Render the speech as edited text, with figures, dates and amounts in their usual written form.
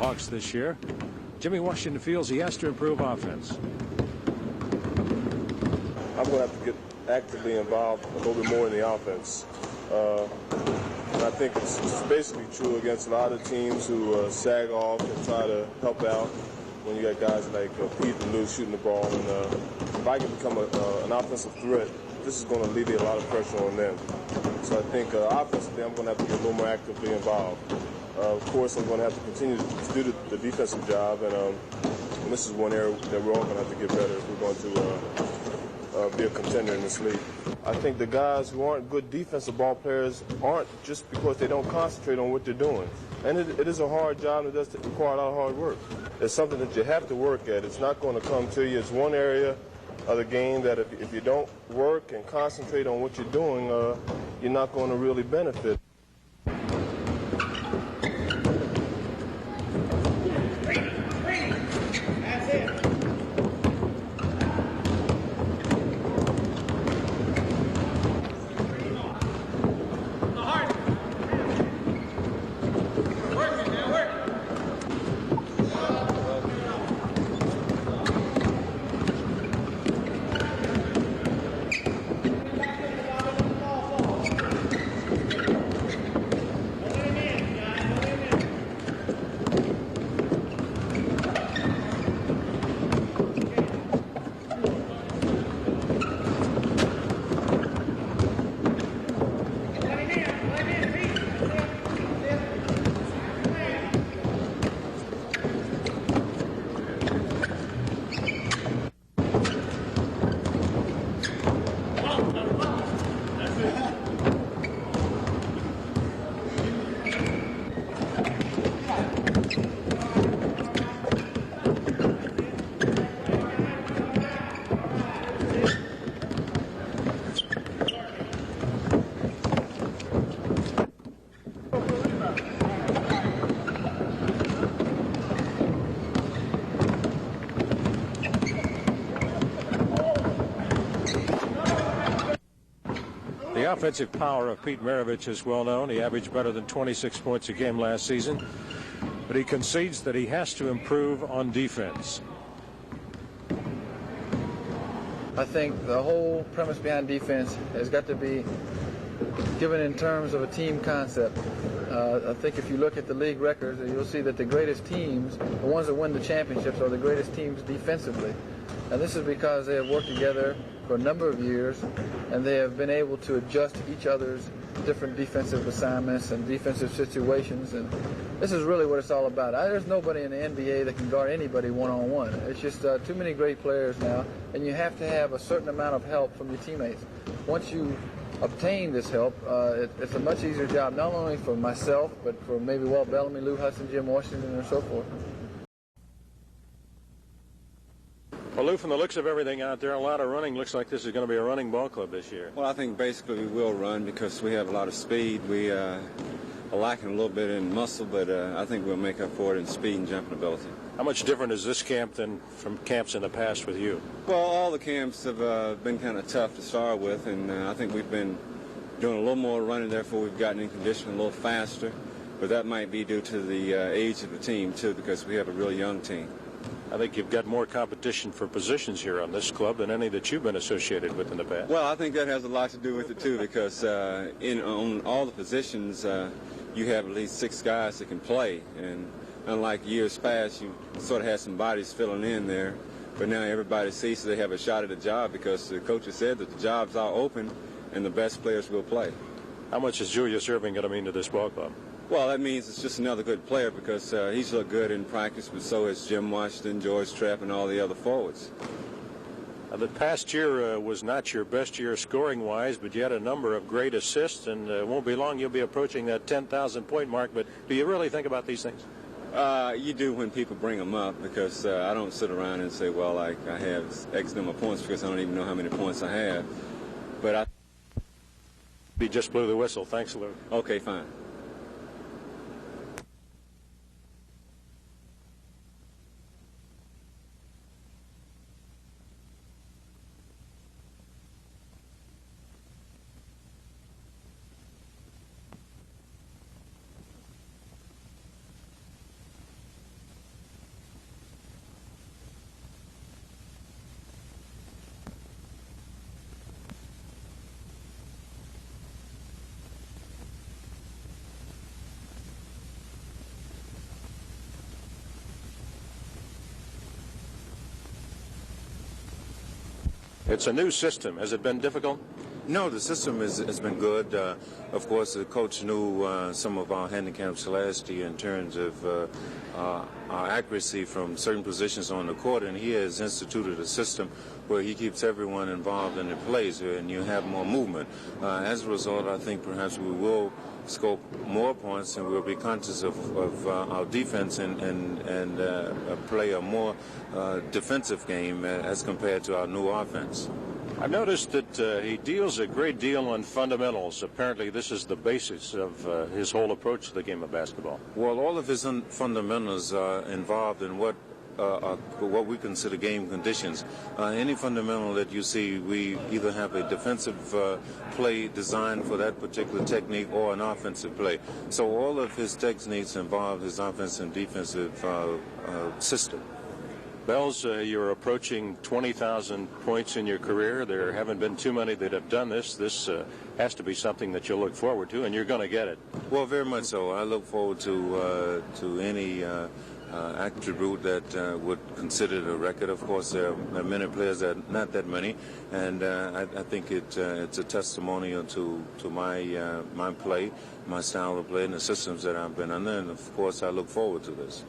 Hawks this year. Jimmy Washington feels he has to improve offense. I'm going to have to get actively involved a little bit more in the offense. And I think it's basically true against a lot of teams who sag off and try to help out when you got guys like Pete and Lou shooting the ball. And if I can become an offensive threat, this is going to alleviate a lot of pressure on them. So I think offensively, I'm going to have to get a little more actively involved. Of course, I'm going to have to continue to do the defensive job, and this is one area that we're all going to have to get better if we're going to be a contender in this league. I think the guys who aren't good defensive ball players aren't just because they don't concentrate on what they're doing. And it is a hard job, and it does require a lot of hard work. It's something that you have to work at. It's not going to come to you. It's one area of the game that if you don't work and concentrate on what you're doing, you're not going to really benefit. The offensive power of Pete Maravich is well known. He averaged better than 26 points a game last season, but he concedes that he has to improve on defense. I think the whole premise behind defense has got to be given in terms of a team concept. I think if you look at the league records, you'll see that the greatest teams, the ones that win the championships, are the greatest teams defensively. And this is because they have worked together for a number of years, and they have been able to adjust each other's different defensive assignments and defensive situations. And this is really what it's all about. There's nobody in the NBA that can guard anybody one-on-one. It's just too many great players now, and you have to have a certain amount of help from your teammates. Once you obtain this help, it's a much easier job, not only for myself, but for maybe Walt Bellamy, Lou Hudson, Jim Washington, and so forth. Well, Lou, from the looks of everything out there, a lot of running. Looks like this is going to be a running ball club this year. Well, I think basically we will run because we have a lot of speed. We are lacking a little bit in muscle, but I think we'll make up for it in speed and jumping ability. How much different is this camp than from camps in the past with you? Well, all the camps have been kind of tough to start with, and I think we've been doing a little more running, therefore we've gotten in condition a little faster. But that might be due to the age of the team, too, because we have a really young team. I think you've got more competition for positions here on this club than any that you've been associated with in the past. Well, I think that has a lot to do with it, too, because on all the positions, you have at least 6 guys that can play. And unlike years past, you sort of had some bodies filling in there. But now everybody sees they have a shot at a job because the coaches said that the jobs are open and the best players will play. How much is Julius Erving going to mean to this ball club? Well, that means it's just another good player because he's looked good in practice, but so has Jim Washington, George Trapp, and all the other forwards. The past year was not your best year scoring-wise, but you had a number of great assists, and it won't be long you'll be approaching that 10,000-point mark. But do you really think about these things? You do when people bring them up because I don't sit around and say, well, I have X number of points because I don't even know how many points I have. But He just blew the whistle. Thanks, Lou. Okay, fine. It's a new system. Has it been difficult? No, the system has been good. Of course, the coach knew some of our handicaps last year in terms of our accuracy from certain positions on the court, and he has instituted a system where he keeps everyone involved in the plays, and you have more movement. As a result, I think perhaps we will score more points, and we'll be conscious of our defense and play a more defensive game as compared to our new offense. I've noticed that he deals a great deal on fundamentals. Apparently, this is the basis of his whole approach to the game of basketball. Well, all of his fundamentals are involved in what we consider game conditions. Any fundamental that you see, we either have a defensive play designed for that particular technique or an offensive play. So all of his techniques involve his offensive and defensive system. Bells, you're approaching 20,000 points in your career. There haven't been too many that have done this. This has to be something that you'll look forward to, and you're going to get it. Well, very much so. I look forward to any attribute that would consider it a record. Of course, there are many players that are not that many, and I think it's a testimonial to my play, my style of play, and the systems that I've been under, and of course, I look forward to this.